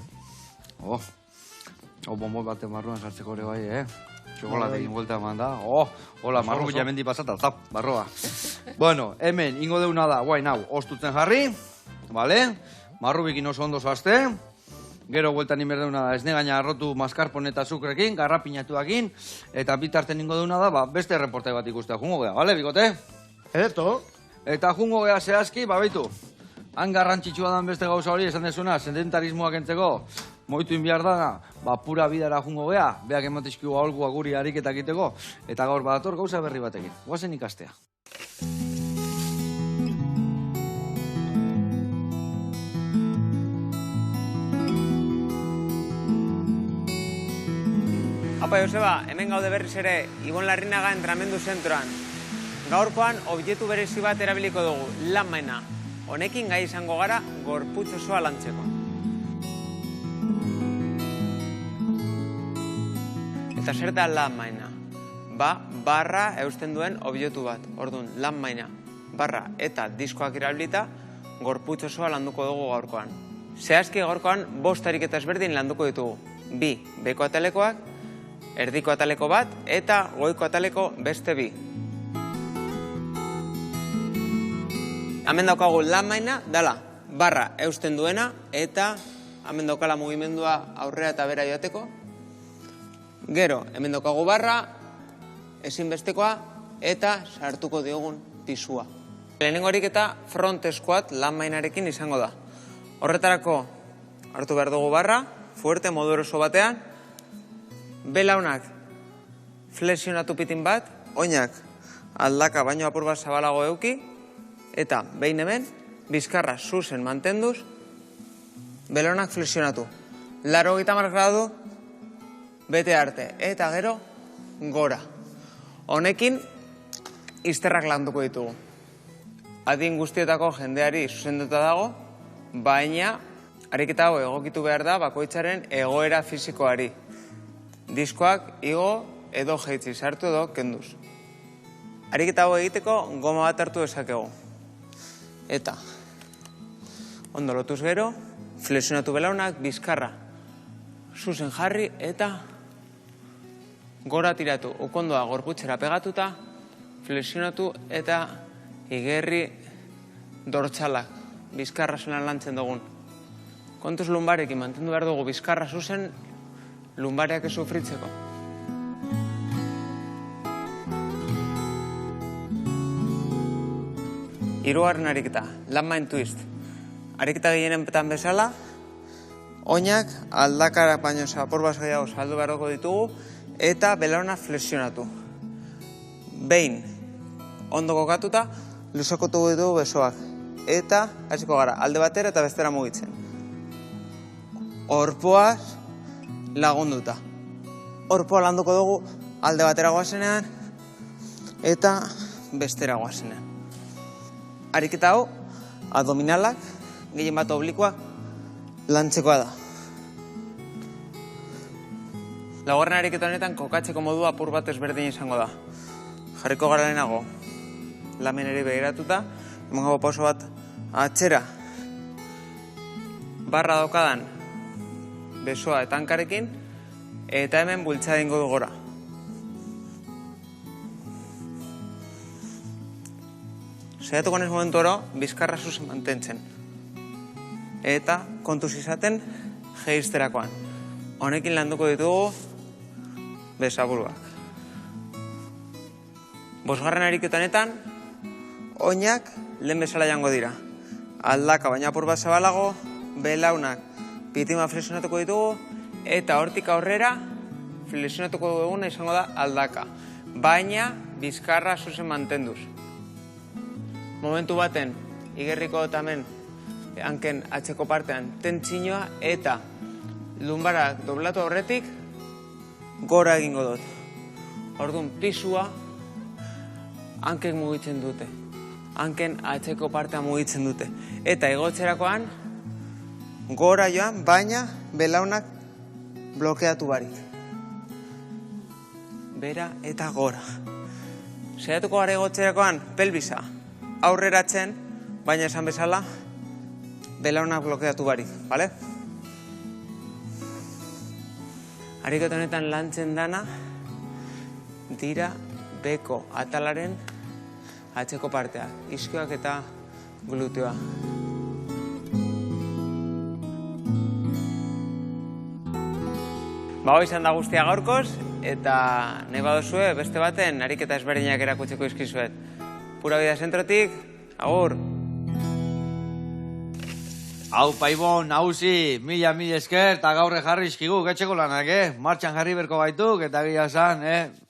Speaker 1: Hau bomboi baten barruan sartzeko ere bai, Txokolatekin vuelta eman da. Hola, marru bila mendi pasata, zap, barroa. Bueno, hemen, ingo deuna da, guain hau, ostutzen jarri, vale? Marrubikin oso ondo zoazte. Gero vueltan inberdeuna da, ez negaina arrotu maskarpon eta sukrekin, garrapinatuakin, eta bitarten ingo deuna da, beste reportai bat ikustea, jungo gea, bale, bikote?
Speaker 2: Ederto?
Speaker 1: Eta jungo gea zehazki, baitu, han garrantzitsua dan beste gauza hori esan dezuna, sedentarismoak entzeko, moitu inbiar da, pura bidara jungo gea, beak ematizkigu aholkua guri ariketak egiteko, eta gaur badator gauza berri batekin. Guazen ikastea.
Speaker 5: Apa Joseba, hemen gaude berriz ere Ibon Larrinaga entramendu zentroan. Gaurkoan objektu berezi bat erabiliko dugu, lanmaina. Honekin gai izango gara gorputz osoa lantzeko. Eta zer da lanmaina? Barra eusten duen objektu bat. Orduan, lanmaina, barra eta diskoak erabilita gorputz osoa landuko dugu gaurkoan. Zehazki gaurkoan 5 ariketa ezberdin landuko ditugu. 2 beko atalekoak, erdiko ataleko bat eta goiko ataleko beste 2. Hemen daukagu lanmaina, dala, barra eusten duena eta hemen daukala mugimendua aurrera eta bera joateko. Gero, hemen daukagu barra, ezinbestekoa eta sartuko diogun pisua. Lehenengo ariketa front squat lanmainarekin izango da. Horretarako hartu behar dugu barra, fuerte modu eroso batean, belaunak flexionatu pitin bat, oinak aldaka baino apur bat zabalago euki, eta behin hemen, bizkarra zuzen mantenduz, belaunak flexionatu. 80 gradu bete arte, eta gero gora. Honekin, izterrak landuko ditugu. Adin guztietako jendeari zuzenduta dago, baina ariketa hau egokitu behar da bakoitzaren egoera fisikoari. Diskoak igo edo jeitzi sartu edo kenduz. Ariketa hau egiteko goma bat hartu dezakegu. Eta, ondo lotuz gero, flexionatu belaunak, bizkarra zuzen jarri eta gora tiratu. Ukondoa gorputzera pegatuta, flexionatu eta igerri dortsalak, bizkarra zelan lantzen dugun. Kontuz lumbarekin mantendu behar dugu bizkarra zuzen, lumbareak ez sufritzeko. Hirugarren ariketa, landmine twist. Ariketa gehienetan bezala, oinak aldakara baino apur bat gehiago saldu beharko ditugu eta belauna flexionatu. Behin, ondo kokatuta, luzakotu ditugu besoak. Eta, hasiko gara, alde batera eta bestera mugitzen. Orpoaz lagunduta. Orpoa landuko dugu alde batera goazenean eta bestera goazenean. Ariketa hau, abdominalak, gehien bat oblikoak, lantzekoa da. Laugarren ariketa honetan kokatzeko modua apur bat ezberdin izango da. Jarriko gara lehenago lameneri begiratuta, emango pauso bat atzera. Barra daukadan besoa eta hankarekin, eta hemen bultzada ingo du gora. Saiatuko nez momentu oro, bizkarra zuzen mantentzen. Eta kontuz izaten jeizterakoan. Honekin landuko ditugu besaburuak. Bosgarren ariketanetan, oinak lehen bezala jango dira. Aldaka baina apur bat zabalago, belaunak pitima flexionatuko ditugu, eta hortik aurrera flexionatuko duguna izango da aldaka. Baina bizkarra zuzen mantenduz. Momentu baten, igerriko tamen hanken atzeko partean tentsinoa eta lumbarak doblatu aurretik gora egingo dut. Orduan pisua hanken mugitzen dute. Hanken atzeko partea mugitzen dute. Eta igotzerakoan gora joan, baina belaunak blokeatu barik. Bera eta gora. Saiatuko gara igotzerakoan pelbisa aurreratzen, baina esan bezala belaunak blokeatu barik, bale? Ariketa honetan lantzen dana dira beko atalaren atzeko partea, iskioak eta gluteoa. Hau izan da guztia gaurkoz, eta nahi baduzue beste baten ariketa ezberdinak erakutsiko izkizuet. Pura Vida Zentrotik, agur!
Speaker 1: Hau, Paibon, nauzi, mila esker, eta gaurre jarri izkigu, getxeko lanak, Martxan jarri berko gaituk, eta gila esan,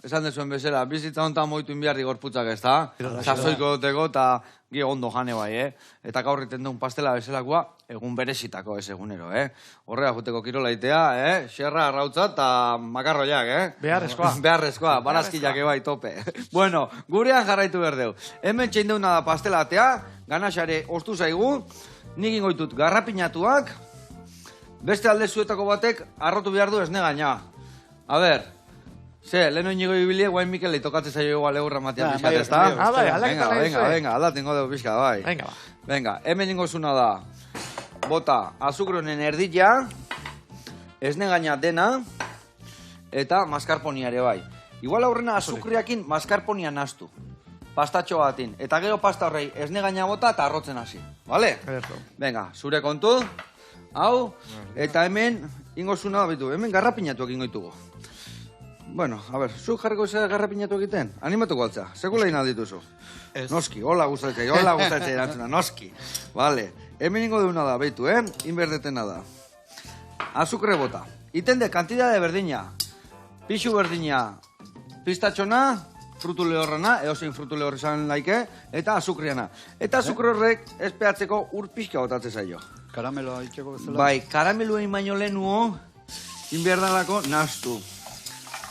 Speaker 1: esan dezuen bezala, bizitza honetan moitu inbiarri gorputzak ez da, sasoiko duteko, eta gio ondo jane bai, Eta gaur iten duen pastela bezalakoa, egun berezitako ez egunero, Horrega juteko kirolaitea, xerra, arrautza, eta makarroiak,
Speaker 2: Beharrezkoa.
Speaker 1: Beharrezkoa, barazkilak bai tope. Bueno, gurean jarraitu berdeu. Hemen txein deuna da pastelatea, ganaxare ostu zaigu, nik ingoitut garrapinatuak, beste alde zuetako batek arrotu behar du esne gaina. A ber, leheno inigo ibilie, guain Mikelei tokatzen zaio igual egurra matian pixkat, ez da?
Speaker 2: Bai, aldaketa nahi zuen.
Speaker 1: Venga, aldaten gode pixka, bai. Venga, hemen ingo zuna da, bota, azukronen erdila, esne gaina dena, eta maskarponiare bai. Igual aurrena azukriakin maskarponia nastu. Pastatxo batin. Eta gero pasta horrei esne gaina bota eta arrotzen hasi. Vale? Venga, zure kontu. Hau. Eta hemen, ingo zuna bitu. Hemen garrapinatuak ingo ditugu. Bueno, a ber, zuk jarriko zera garrapinatu egiten? Animatuko altza. Sekula ina dituzu. Noski, hola gustatzei erantzuna. Noski. Vale. Hemen ingo deuna da, beitu, inberdetena da. Azukre bota. Itende, kantidade berdina. Pixu berdina. Pistatxona. Frutu lehorrana, eosein frutu lehor izan laike, eta azukriana. Eta azukre horrek espeatzeko ur pixka botatzen zaio.
Speaker 3: Karameloa itxeko bezala?
Speaker 1: Bai, karameloa baino lehenuo, inberdalako nastu.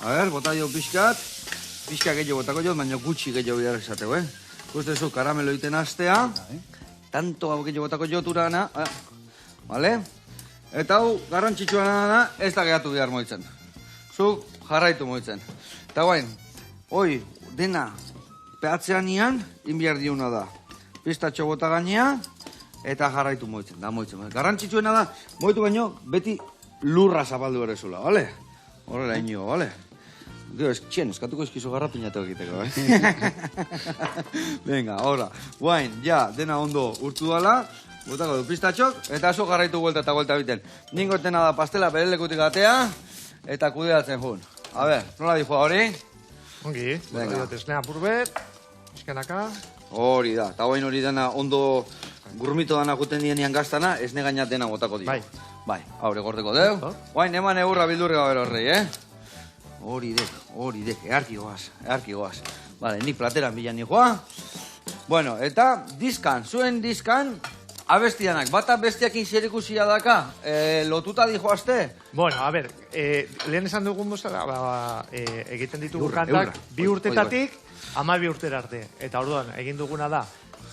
Speaker 1: A ber, bota jo pixkat, pixka gehiago botako jo, baina gutxi gehiago bidar esateko, Gustezu karamelo iten astea, tanto gehiago botako jo turana, vale? Eta hau, garrantzitsuana da, ez da gehatu bidar moitzen. Zuk jarraitu moitzen. Eta guain, hoi, dena, peatzean ian, inbiar diuna da. Pistatxo bota gainea, eta jarraitu moitzen, da moitzen. Garrantzitsuena da, moitu baino, beti lurra zapaldu ere zula, bale? Horrela inigo, bale? Gero, eskatuko eskizu garrapinatu egiteko, Venga, horra. Guain, ja, dena ondo urtu dala, botako du pistatxok, eta zo jarraitu vuelta eta vuelta biten. Ningo etena da pastela berelekutik atea, eta kudeatzen jun. A ber, nola dijoa hori?
Speaker 2: Ongi, esnea purbet, iskenaka.
Speaker 1: Hori da, eta guain hori dena ondo gurmito dana juten dienean gaztana, esne gainat dena botako dio. Bai, haure gordeko deu. Guain, eman eurra bildurri gaber horrei, Hori dek, earki goaz. Vale, nik plateran bilan nijoa. Bueno, eta zuen diskan, abestianak, bata bestiakin zerikusia daka, lotuta dijoazte?
Speaker 2: Bueno, a ber, lehen esan dugun bezala, egiten ditugu kantak, 2 urtetatik, 12 urtera arte. Eta orduan, egin duguna da,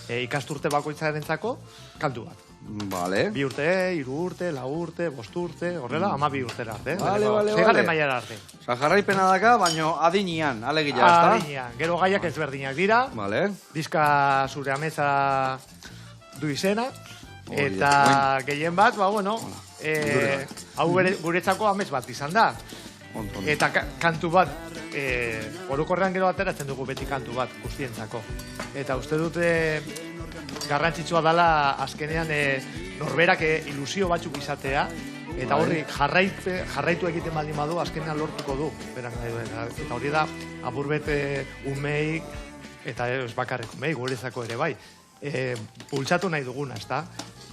Speaker 2: ikasturte bakoitzarentzako kantu bat.
Speaker 1: Vale.
Speaker 2: 2 urte, 3 urte, 4 urte, 5 urte, horrela, 12 urtera arte.
Speaker 1: Vale.
Speaker 2: Seigarren mailara arte.
Speaker 1: Jarraipena daka, baino adinian, alegia, ezta?
Speaker 2: Adinean, gero gaiak ezberdinak dira.
Speaker 1: Vale.
Speaker 2: Diska zure ameza du izena. Eta gehien bat, bueno, hau guretzako amets bat izan da. Eta kantu bat, orokorrean gero ateratzen dugu beti kantu bat guztientzako. Eta uste dute garrantzitsua dela azkenean norberak ilusio batzuk izatea, eta horri jarraitu egiten baldin badu azkenean lortuko du. Eta hori da, apurbet umei, eta ez bakarrik umei, guretzako ere bai. Pultsatu nahi duguna, ezta?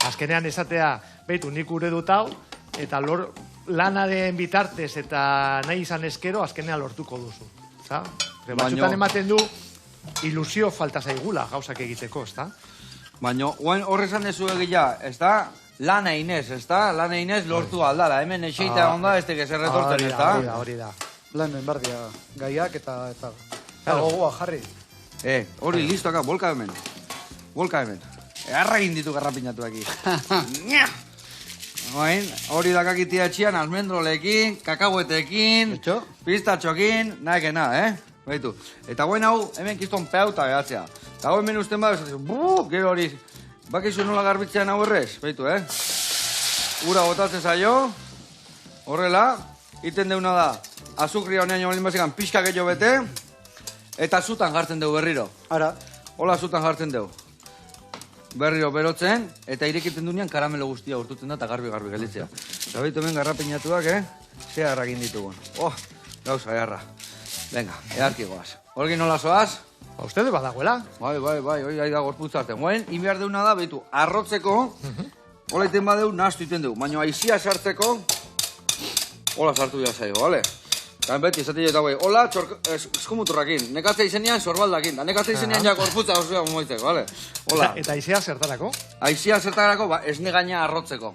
Speaker 2: Azkenean esatea, behitu nik ure dut hau, eta lanaren bitartez eta nahi izan eskero, azkenean lortuko duzu. Batzutan ematen du, ilusio falta zaigula gauzak egiteko, ezta?
Speaker 1: Baina, horrezan dezu egia, ezta? Lana inez, ezta? Lana inez lortu aldala. Hemen eixeita onda, ez teke zer retorten, ezta?
Speaker 2: Hori da.
Speaker 3: Lan enbardia, gaiak eta gogoa jarri.
Speaker 1: Hori, listo aka, bolka hemen. Bolka hemen. Erra egin ditu garrapinatu aquí. Hori dakakitia etxian, almendrolekin, kakahuetekin, pistatxokin, naekena, Baitu. Eta guen hau, hemen kiston peuta behatzea. Eta hau hemen usten bat, gero hori, bakizu nola garbitzean hau errez, baitu, Ura botatzen zaio, horrela, iten deuna da, azukria honean joan linbazikan pixka gehiago bete, eta zutan jartzen dugu berriro.
Speaker 3: Ara.
Speaker 1: Hola zutan jartzen dugu. Berriro berotzen, eta irekiten dunean karamelo guztia urtutzen da, eta garbi gelditzea. Eta baitu hemen garrapinatuak, Zea errakin ditugun. Gauza, jarra. Venga, earki goaz. Horgin nola zoaz?
Speaker 2: Uste du badagoela.
Speaker 1: Bai, hori da gorputzarten. Guen, inbiar deuna da, behitu, arrotzeko, hola iten badeu, nahaztu iten dugu. Baina aizia sartzeko, hola sartu dira zaigo, bale? Eta beti, esati eta guai, hola, eskumuturrakin, nekatze izenean sorbaldakin, da nekatze izenean ja gorputza osua moitzeko, bale? Hola.
Speaker 2: Eta aizia zertarako?
Speaker 1: Aizia zertarako, esne gaina arrotzeko.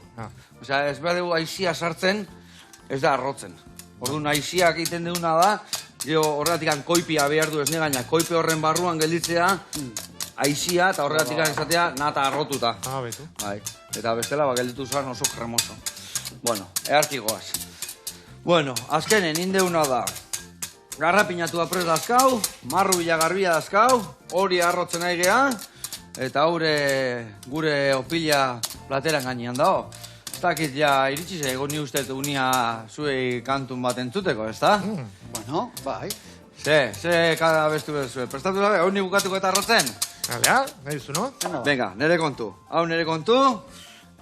Speaker 1: Osea, ez behar dugu aizia sartzen, ez da arrotzen. Orduan, aiziak egiten duguna da, horregatik koipia behar du esne gaina, koipe horren barruan gelditzea, aizia eta horregatik esatea nata arrotuta.
Speaker 2: Betu.
Speaker 1: Bai, eta bestela gelditu zuan oso kremoso. Bueno, earki goaz. Bueno, azkenen, indeuna da. Garrapinatu apres dazkau, marru bila garbia dazkau, hori arrotzen nahi geha, eta gure opila plateran gainean dago. Ez dakit ja iritsi zego ni uste unia zuei kantun bat entzuteko, ez da?
Speaker 3: Bueno, bai.
Speaker 1: Ze kada bestu bezue. Prestatu dabe, hau ni bukatuko eta arrotzen?
Speaker 2: Galea, nahi duzu, no?
Speaker 1: Venga, nere kontu. Hau nere kontu,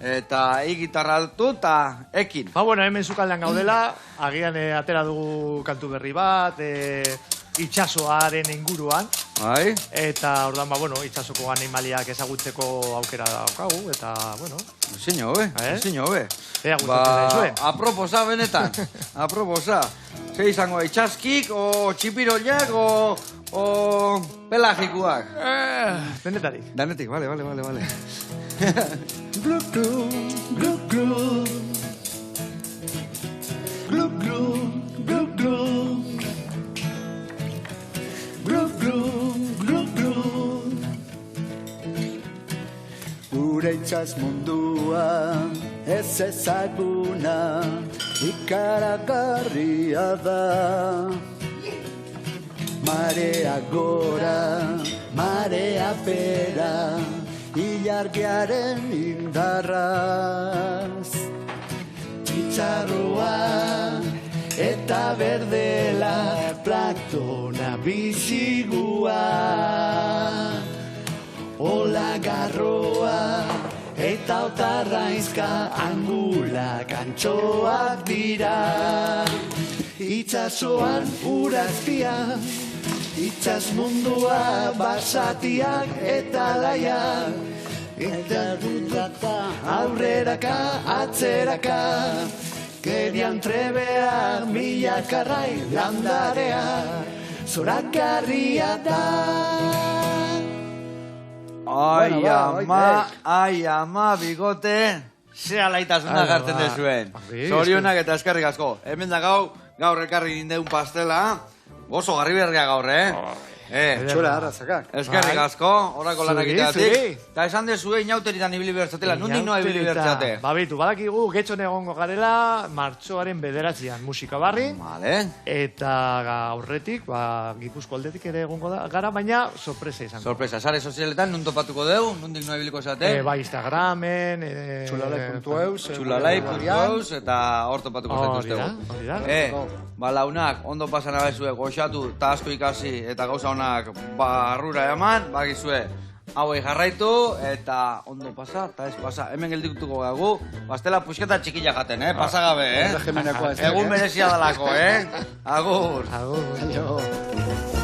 Speaker 1: eta gitarra altu eta ekin.
Speaker 2: Bueno, hemen zukaldean gaudela, agian atera dugu kantu berri bat, itxasoaren inguruan.
Speaker 1: Bai.
Speaker 2: Eta ordan, bueno, itxasoko animaliak ezagutzeko aukera daukagu, eta, bueno.
Speaker 1: Ezin hobe.
Speaker 2: Ea gustatzen zaizue.
Speaker 1: Aproposa benetan, aproposa. Ze izango, itxaskik, o txipiroiak, o pelagikuak.
Speaker 2: Denetarik.
Speaker 1: Danetik, vale.
Speaker 3: Glu, glu, glu, glu. Glu, glu, glu, glu. Glu, glu, glu, glu. Gure itxas mundua ez ezaguna ikaragarria da. Marea gora, marea pera, ilargiaren indarraz. Itxarroa eta berdela plaktona bizigua. Ola garroa eta otarraizka angula kantxoak dira. Itxasoan urazpia, itxas mundua basatiak eta laiak. Eta dutata aurreraka, atzeraka, gerian trebea, milakarrai landarea, zorakarria da.
Speaker 1: Ai ama, bigote, ze alaitasuna gartzen dezuen. Zorionak eta eskerrik asko. Hemen da gaur elkarri nindeun pastela, oso garri berria gaur,
Speaker 3: Txola arrazakak.
Speaker 1: Eskerrik asko, horako lanak
Speaker 2: Zuri,
Speaker 1: iteatik.
Speaker 2: zuri.
Speaker 1: Eta esan dezue inauteritan ibili bertzatela, nondik noa ibili bertzate.
Speaker 2: Babitu, badakigu getxon egongo garela martxoaren 9an musika barri.
Speaker 1: Vale.
Speaker 2: Eta aurretik, Gipuzko aldetik ere egongo da gara, baina sorpresa izango.
Speaker 1: Sorpresa, sare sozialetan nun topatuko deu, nondik noa ibiliko zate.
Speaker 2: Bai, Instagramen,
Speaker 3: Txulalai.eus.
Speaker 1: Txulalai.eus eta hor topatuko zaituztegu.
Speaker 2: Hori da.
Speaker 1: Launak, ondo pasan abezue, goxatu, eta asko ikasi, eta gauza honak barrura eman, bagizue, hauei jarraitu, eta ondo pasa, eta ez pasa. Hemen geldikutuko gagu, bastela pusketa txikila jaten, pasagabe,
Speaker 3: Erregimenekoa ez.
Speaker 1: Egun berezia dalako, Agur.
Speaker 2: Agur.